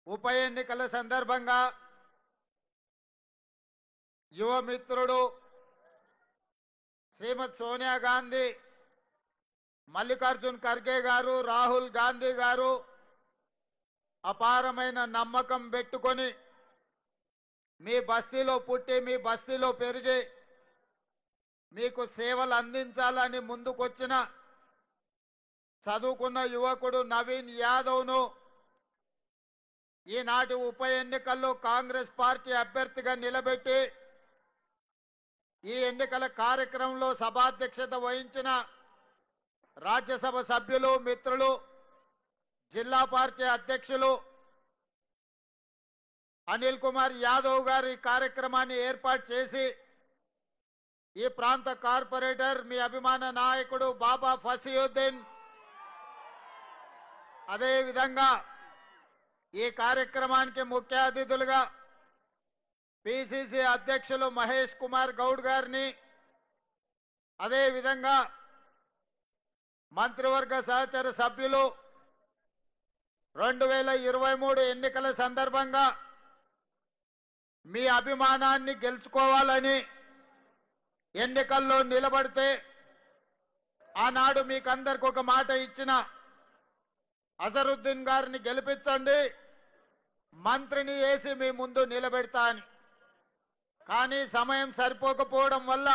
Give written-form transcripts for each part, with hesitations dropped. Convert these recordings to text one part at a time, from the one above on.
ఉప ఎన్నికల సందర్భంగా యువ మిత్రుడు శ్రీమతి సోనియా గాంధీ, మల్లికార్జున్ ఖర్గే గారు, రాహుల్ గాంధీ గారు అపారమైన నమ్మకం పెట్టుకొని మీ బస్తీలో పుట్టి మీ బస్తీలో పెరిగి మీకు సేవలు అందించాలని ముందుకొచ్చిన చదువుకున్న యువకుడు నవీన్ యాదవ్ను ఈనాటి ఉప ఎన్నికల్లో కాంగ్రెస్ పార్టీ అభ్యర్థిగా నిలబెట్టి ఈ ఎన్నికల కార్యక్రమంలో సభాధ్యక్షత వహించిన రాజ్యసభ సభ్యులు, మిత్రులు, జిల్లా పార్టీ అధ్యక్షులు అనిల్ కుమార్ యాదవ్ గారు ఈ కార్యక్రమాన్ని ఏర్పాటు చేసి ఈ ప్రాంత కార్పొరేటర్ మీ అభిమాన నాయకుడు బాబా ఫసియుద్దీన్, అదే విధంగా ఈ కార్యక్రమానికి ముఖ్య అతిథులుగా పిసిసి అధ్యక్షులు మహేష్ కుమార్ గౌడ్ గారిని, అదే విధంగా మంత్రివర్గ సహచర సభ్యులు 2023 ఎన్నికల సందర్భంగా మీ అభిమానాన్ని గెలుచుకోవాలని ఎన్నికల్లో నిలబడితే ఆనాడు మీకందరికి ఒక మాట ఇచ్చిన అజరుద్దీన్ గారిని గెలిపించండి, మంత్రిని వేసి మీ ముందు నిలబెడతా అని. కానీ సమయం సరిపోకపోవడం వల్ల,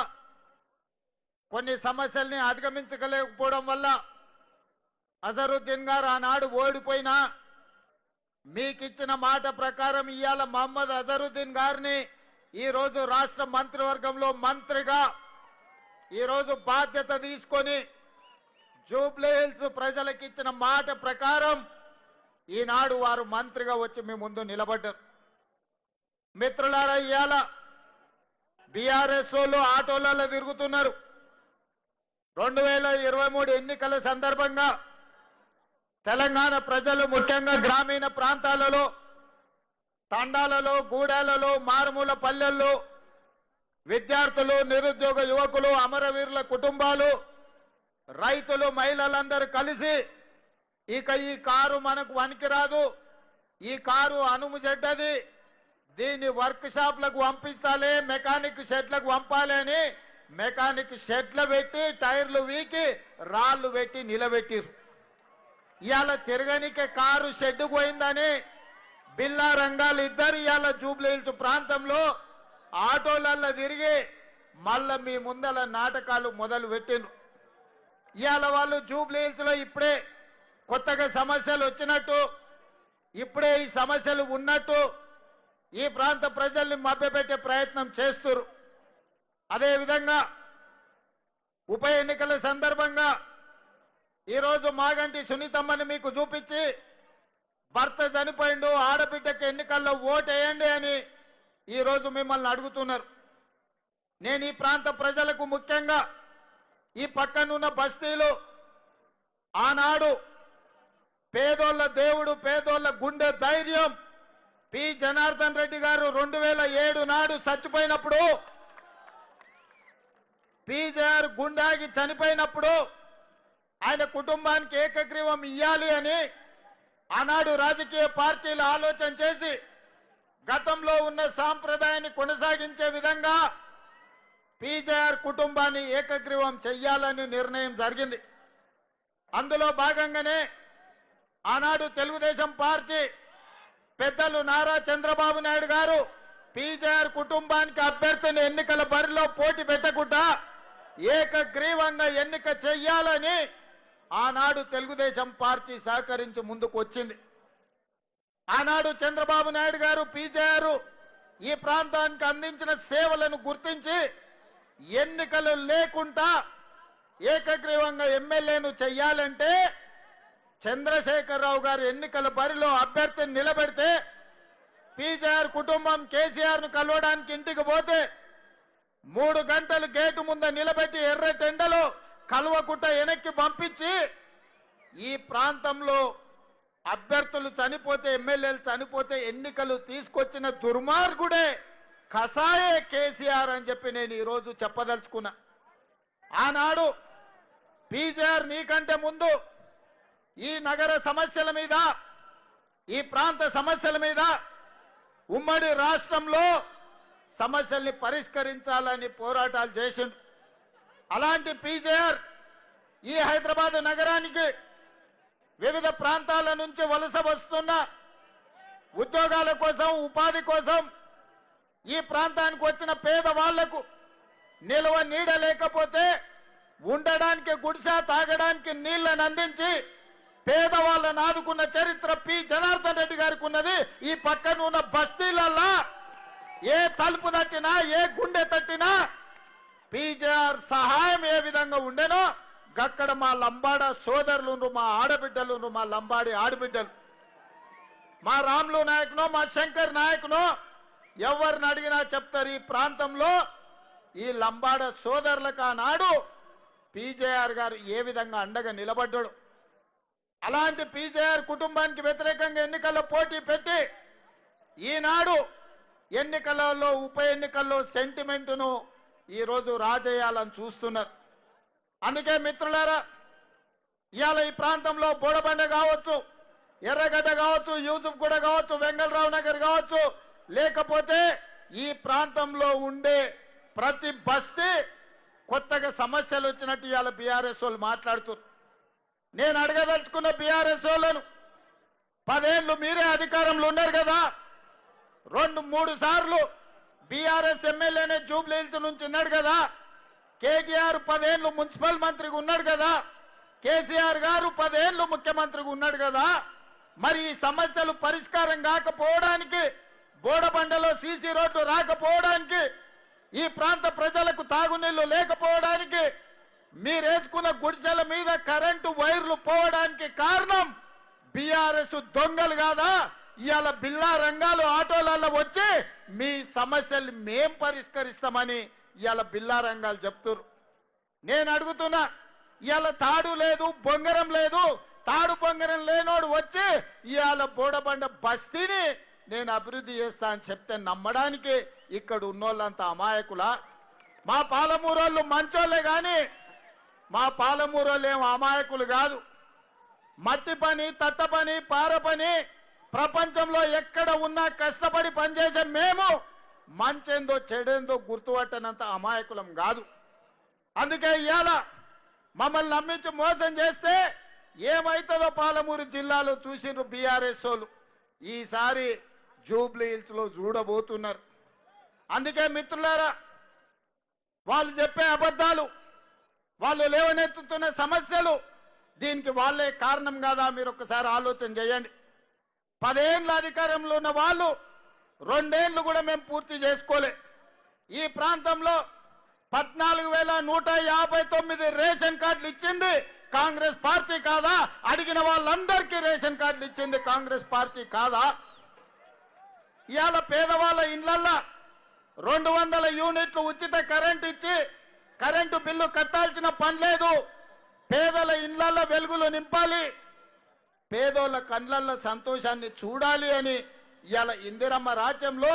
కొన్ని సమస్యల్ని అధిగమించలేకపోవడం వల్ల అజరుద్దీన్ గారు ఆనాడు ఓడిపోయినా మీకిచ్చిన మాట ప్రకారం ఇవాళ మహమ్మద్ అజరుద్దీన్ గారిని ఈరోజు రాష్ట్ర మంత్రివర్గంలో మంత్రిగా ఈరోజు బాధ్యత తీసుకొని జూబ్లీ హిల్స్ ప్రజలకు ఇచ్చిన మాట ప్రకారం ఈనాడు వారు మంత్రిగా వచ్చి మీ ముందు నిలబడ్డారు. మిత్రులారా, ఇవాళ బీఆర్ఎస్ వాళ్ళు ఆటోలలో తిరుగుతున్నారు. 2023 ఎన్నికల సందర్భంగా తెలంగాణ ప్రజలు ముఖ్యంగా గ్రామీణ ప్రాంతాలలో, తండాలలో, గూడాలలో, మారుమూల పల్లెల్లో విద్యార్థులు, నిరుద్యోగ యువకులు, అమరవీరుల కుటుంబాలు, రైతులు, మహిళలందరూ కలిసి ఇక ఈ కారు మనకు వనికిరాదు, ఈ కారు అనుము చెడ్డది, దీన్ని వర్క్ షాప్లకు పంపించాలి, మెకానిక్ షెడ్లకు పంపాలి అని మెకానిక్ షెడ్లు పెట్టి టైర్లు వీకి రాళ్లు పెట్టి నిలబెట్టిరు. ఇవాళ తిరగనికే కారు షెడ్ పోయిందని బిల్లా రంగాలు ఇద్దరు ఇవాళ జూబ్లీ హిల్స్ ప్రాంతంలో ఆటోలల్లో తిరిగి మళ్ళా మీ ముందల నాటకాలు మొదలు పెట్టిండ్రు. ఇవాళ వాళ్ళు జూబ్లీ హిల్స్ లో ఇప్పుడే కొత్తగా సమస్యలు వచ్చినట్టు, ఇప్పుడే ఈ సమస్యలు ఉన్నట్టు ఈ ప్రాంత ప్రజల్ని మభ్యపెట్టే ప్రయత్నం చేస్తున్నారు. అదేవిధంగా ఉప ఎన్నికల సందర్భంగా ఈరోజు మాగంటి సునీతమ్మని మీకు చూపించి భర్త చనిపోయిండు, ఆడబిడ్డకి ఎన్నికల్లో ఓటేయండి అని ఈరోజు మిమ్మల్ని అడుగుతున్నారు. నేను ఈ ప్రాంత ప్రజలకు ముఖ్యంగా ఈ పక్కనున్న బస్తీలు ఆనాడు పేదోళ్ల దేవుడు, పేదోళ్ల గుండె ధైర్యం పి జనార్దన్ రెడ్డి గారు 2007 నాడు చచ్చిపోయినప్పుడు, పీజేఆర్ గుండాగి చనిపోయినప్పుడు ఆయన కుటుంబానికి ఏకగ్రీవం ఇయ్యాలి అని ఆనాడు రాజకీయ పార్టీలు ఆలోచన చేసి గతంలో ఉన్న సాంప్రదాయాన్ని కొనసాగించే విధంగా పీజేఆర్ కుటుంబాన్ని ఏకగ్రీవం చెయ్యాలని నిర్ణయం జరిగింది. అందులో భాగంగానే ఆనాడు తెలుగుదేశం పార్టీ పెద్దలు నారా చంద్రబాబు నాయుడు గారు పీజేఆర్ కుటుంబానికి అభ్యర్థిని ఎన్నికల బరిలో పోటీ పెట్టకుండా ఏకగ్రీవంగా ఎన్నిక చెయ్యాలని ఆనాడు తెలుగుదేశం పార్టీ సహకరించి ముందుకు వచ్చింది. ఆనాడు చంద్రబాబు నాయుడు గారు పీజేఆర్ ఈ ప్రాంతానికి అందించిన సేవలను గుర్తించి ఎన్నికలు లేకుండా ఏకగ్రీవంగా ఎమ్మెల్యేను చెయ్యాలంటే చంద్రశేఖరరావు గారు ఎన్నికల బరిలో అభ్యర్థిని నిలబెడితే పీజేఆర్ కుటుంబం కేసీఆర్ ను కలవడానికి ఇంటికి పోతే 3 గంటలు గేటు ముందు నిలబెట్టి ఎర్రటెండలో కల్వకుట్ట వెనక్కి పంపించి ఈ ప్రాంతంలో అభ్యర్థులు చనిపోతే, ఎమ్మెల్యేలు చనిపోతే ఎన్నికలు తీసుకొచ్చిన దుర్మార్గుడే కసాయే కేసీఆర్ అని చెప్పి నేను ఈరోజు చెప్పదలుచుకున్నా. ఆనాడు పీజేఆర్ నీకంటే ముందు ఈ నగర సమస్యల మీద ఈ ప్రాంత సమస్యల మీద ఉమ్మడి రాష్ట్రంలో సమస్యల్ని పరిష్కరించాలని పోరాటాలు చేసిండు. అలాంటి పీజేఆర్ ఈ హైదరాబాద్ నగరానికి వివిధ ప్రాంతాల నుంచి వలస వస్తున్న ఉద్యోగాల కోసం, ఉపాధి కోసం ఈ ప్రాంతానికి వచ్చిన పేదవాళ్లకు నిల్వ నీడ లేకపోతే ఉండడానికి గుడిసె, తాగడానికి నీళ్లను అందించి పేదవాళ్ళను ఆదుకున్న చరిత్ర పి జనార్దన్ రెడ్డి గారికి ఉన్నది. ఈ పక్కన ఉన్న బస్తీలల్లా ఏ తలుపు తట్టినా, ఏ గుండె తట్టినా పీజేఆర్ సహాయం ఏ విధంగా ఉండేనో గక్కడ మా లంబాడ సోదరులు, మా ఆడబిడ్డలు, మా లంబాడి ఆడబిడ్డలు, మా రాములు నాయకునో, మా శంకర్ నాయకునో ఎవరిని అడిగినా చెప్తారు. ఈ ప్రాంతంలో ఈ లంబాడ సోదరులకు ఆనాడు పీజేఆర్ గారు ఏ విధంగా అండగా నిలబడ్డాడు. అలాంటి పీజేఆర్ కుటుంబానికి వ్యతిరేకంగా ఎన్నికల్లో పోటీ పెట్టి ఈనాడు ఎన్నికలలో, ఉప ఎన్నికల్లో సెంటిమెంటును ఈరోజు రాజేయాలని చూస్తున్నారు. అందుకే మిత్రులారా, ఇవాళ ఈ ప్రాంతంలో బోడబండ కావచ్చు, ఎర్రగడ్డ కావచ్చు, యూసుఫ్ గూడ కావచ్చు, వెంగళరావు నగర్ కావచ్చు, లేకపోతే ఈ ప్రాంతంలో ఉండే ప్రతి బస్తీ కొత్తగా సమస్యలు వచ్చినట్టు ఇవాళ బీఆర్ఎస్ వాళ్ళు మాట్లాడుతున్నారు. నేను అడగదలుచుకున్న బీఆర్ఎస్ వాళ్ళను, 10 ఏళ్ళు మీరే అధికారంలో ఉన్నారు కదా, 2-3 సార్లు బీఆర్ఎస్ ఎమ్మెల్యేనే జూబ్లీ హిల్స్ నుంచి ఉన్నాడు కదా, కేటీఆర్ 10 ఏళ్ళు మున్సిపల్ మంత్రిగా ఉన్నాడు కదా, కేసీఆర్ గారు 10 ఏళ్ళు ముఖ్యమంత్రిగా ఉన్నాడు కదా, మరి ఈ సమస్యలు పరిష్కారం కాకపోవడానికి, బోడబండలో సీసీ రోడ్లు రాకపోవడానికి, ఈ ప్రాంత ప్రజలకు తాగునీళ్లు లేకపోవడానికి, మీరేసుకున్న గుడిసెల మీద కరెంటు వైర్లు పోవడానికి కారణం బీఆర్ఎస్ దొంగలు కాదా? ఇవాళ బిల్లా రంగాలు ఆటోలలో వచ్చి మీ సమస్యల్ని మేం పరిష్కరిస్తామని ఇవాళ బిల్లా రంగాలు చెప్తున్నారు. నేను అడుగుతున్నా, ఇవాళ తాడు లేదు, బొంగరం లేదు, తాడు బొంగరం లేనోడు వచ్చి ఇవాళ బోడబండ బస్తీని నేను అభివృద్ధి చేస్తా అని చెప్తే నమ్మడానికి ఇక్కడ ఉన్నోళ్ళంతా అమాయకులా? మా పాలమూరోళ్ళు మంచోళ్లే గాని మా పాలమూరోళ్ళు ఏం అమాయకులు కాదు. మట్టి పని, తట్ట పని, పార పని ప్రపంచంలో ఎక్కడ ఉన్నా కష్టపడి పనిచేసే మేము మంచేందో చెడేందో గుర్తుపట్టనంత అమాయకులం కాదు. అందుకే ఇవాళ మమ్మల్ని నమ్మించి మోసం చేస్తే ఏమైతుందో పాలమూరు జిల్లాలో చూసిండ్రు బీఆర్ఎస్ వాళ్ళు. ఈసారి జూబ్లీ హిల్స్ లో చూడబోతున్నారు. అందుకే మిత్రులారా, వాళ్ళు చెప్పే అబద్ధాలు, వాళ్ళు లేవనెత్తుతున్న సమస్యలు, దీనికి వాళ్ళే కారణం కాదా? మీరు ఒక్కసారి ఆలోచన చేయండి. 10 ఏళ్ళ అధికారంలో ఉన్న వాళ్ళు 2 ఏళ్ళు కూడా మేము పూర్తి చేసుకోలే. ఈ ప్రాంతంలో 14,159 రేషన్ కార్డులు ఇచ్చింది కాంగ్రెస్ పార్టీ కాదా? అడిగిన వాళ్ళందరికీ రేషన్ కార్డులు ఇచ్చింది కాంగ్రెస్ పార్టీ కాదా? ఇవాళ పేదవాళ్ళ ఇళ్లల్లో 200 యూనిట్లు ఉచిత కరెంట్ ఇచ్చి కరెంటు బిల్లు కట్టాల్సిన పని లేదు. పేదల ఇళ్లల్లో వెలుగులు నింపాలి, పేదోళ్ళ కళ్ళల్లో సంతోషాన్ని చూడాలి అని ఇవాళ ఇందిరమ్మ రాజ్యంలో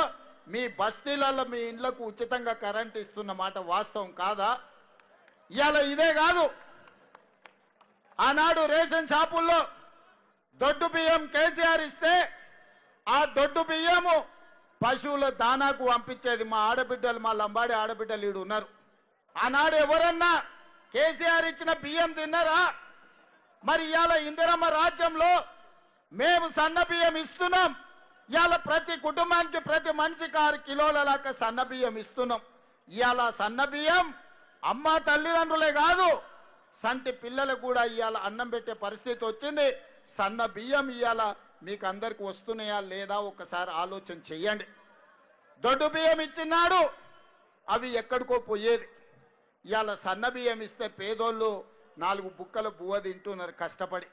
మీ బస్తీలలో మీ ఇండ్లకు ఉచితంగా కరెంట్ ఇస్తున్న మాట వాస్తవం కాదా? ఇవాళ ఇదే కాదు, ఆనాడు రేషన్ షాపుల్లో దొడ్డు బియ్యం కేసీఆర్ ఇస్తే ఆ దొడ్డు బియ్యము పశువుల దానాకు పంపించేది మా ఆడబిడ్డలు, మా లంబాడి ఆడబిడ్డలు ఈడు ఉన్నారు. ఆనాడు ఎవరన్నా కేసీఆర్ ఇచ్చిన బియ్యం తిన్నారా? మరి ఇవాళ ఇందిరమ్మ రాజ్యంలో మేము సన్న బియ్యం ఇస్తున్నాం. ఇవాళ ప్రతి కుటుంబానికి, ప్రతి మనిషికి 6 కిలోల లాగా సన్న బియ్యం ఇస్తున్నాం. ఇవాళ సన్న బియ్యం అమ్మ తల్లిదండ్రులే కాదు, సంటి పిల్లలకు కూడా ఇవాళ అన్నం పెట్టే పరిస్థితి వచ్చింది. సన్న బియ్యం ఇవాళ మీకు అందరికి వస్తున్నాయా లేదా ఒక్కసారి ఆలోచన చెయ్యండి. దొడ్డు బియ్యం ఇచ్చినాడు, అవి ఎక్కడికో పోయేది. ఇవాళ సన్న బియ్యం ఇస్తే పేదోళ్ళు 4 బుక్కల బువ్వ తింటున్నారు కష్టపడి.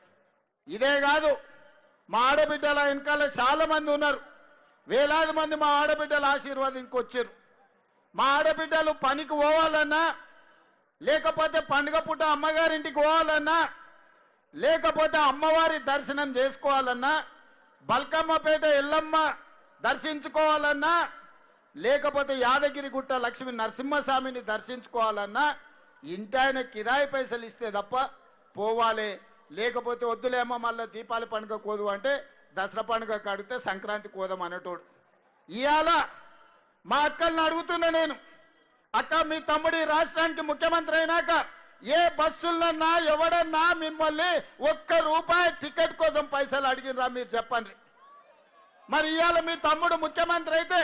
ఇదే కాదు, మా ఆడబిడ్డల వెనకాల చాలా మంది ఉన్నారు, వేలాది మంది మా ఆడబిడ్డల ఆశీర్వాదంకి వచ్చారు. మా ఆడబిడ్డలు పనికి పోవాలన్నా, లేకపోతే పండుగ పూట అమ్మగారింటికి పోవాలన్నా, లేకపోతే అమ్మవారి దర్శనం చేసుకోవాలన్నా, బల్కమ్మపేట ఎల్లమ్మ దర్శించుకోవాలన్నా, లేకపోతే యాదగిరిగుట్ట లక్ష్మీ నరసింహస్వామిని దర్శించుకోవాలన్నా ఇంటాయన కిరాయి పైసలు ఇస్తే తప్ప పోవాలి. లేకపోతే వద్దులేమో మళ్ళీ దీపావళి పండుగ కోదు అంటే దసరా పండుగ కడిగితే సంక్రాంతి కోదం అనేటోడు. ఇవాళ మా అక్కల్ని అడుగుతున్నా నేను, అక్క మీ తమ్ముడి రాష్ట్రానికి ముఖ్యమంత్రి అయినాక ఏ బస్సులన్నా ఎవడన్నా మిమ్మల్ని ₹1 టికెట్ కోసం పైసలు అడిగినరా మీరు చెప్పండి. మరి ఇవాళ మీ తమ్ముడు ముఖ్యమంత్రి అయితే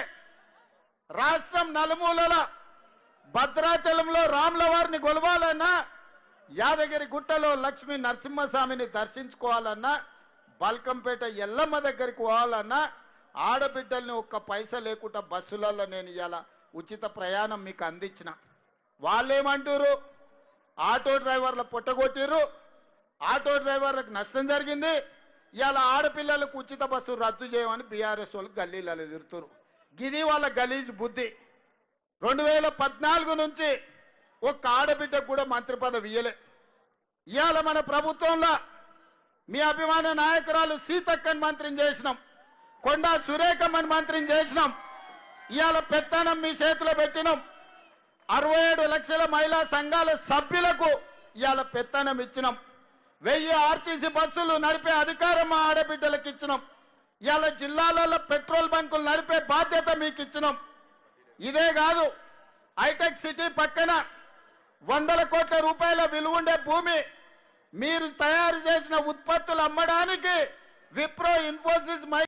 రాష్ట్రం నలుమూలల భద్రాచలంలో రాముల వారిని కొలవాలన్నా, యాదగిరి గుట్టలో లక్ష్మీ నరసింహస్వామిని దర్శించుకోవాలన్నా, బల్కంపేట ఎల్లమ్మ దగ్గరికి పోవాలన్నా ఆడబిడ్డల్ని ఒక్క పైసా లేకుండా బస్సులలో నేను ఇవాళ ఉచిత ప్రయాణం మీకు అందించిన. వాళ్ళేమంటారు, ఆటో డ్రైవర్ల పొట్టగొట్టిర్రు, ఆటో డ్రైవర్లకు నష్టం జరిగింది, ఇవాళ ఆడపిల్లలకు ఉచిత బస్సు రద్దు చేయమని బీఆర్ఎస్ వాళ్ళు గల్లీలలో తిరుగుతారు. గిది వాళ్ళ గలీజ్ బుద్ధి. 2014 నుంచి ఒక్క ఆడబిడ్డకు కూడా మంత్రి పదవి ఇయ్యలే. ఇవాళ మన ప్రభుత్వంలో మీ అభిమాన నాయకురాలు సీతక్కని మంత్రిని చేసినాం, కొండా సురేఖమ్మని మంత్రిని చేసినాం. ఇవాళ పెత్తనం మీ చేతిలో పెట్టినాం. 67 లక్షల మహిళా సంఘాల సభ్యులకు ఇవాళ పెత్తనం ఇచ్చినాం. 1000 ఆర్టీసీ బస్సులు నడిపే అధికారం మా ఆడబిడ్డలకు ఇచ్చినాం. ఇవాళ జిల్లాలలో పెట్రోల్ బంకులు నడిపే బాధ్యత మీకు ఇచ్చినాం. ఇదే కాదు, హైటెక్ సిటీ పక్కన ₹100 కోట్ల విలువ ఉండే భూమి మీరు తయారు చేసిన ఉత్పత్తులు అమ్మడానికి విప్రో, ఇన్ఫోసిస్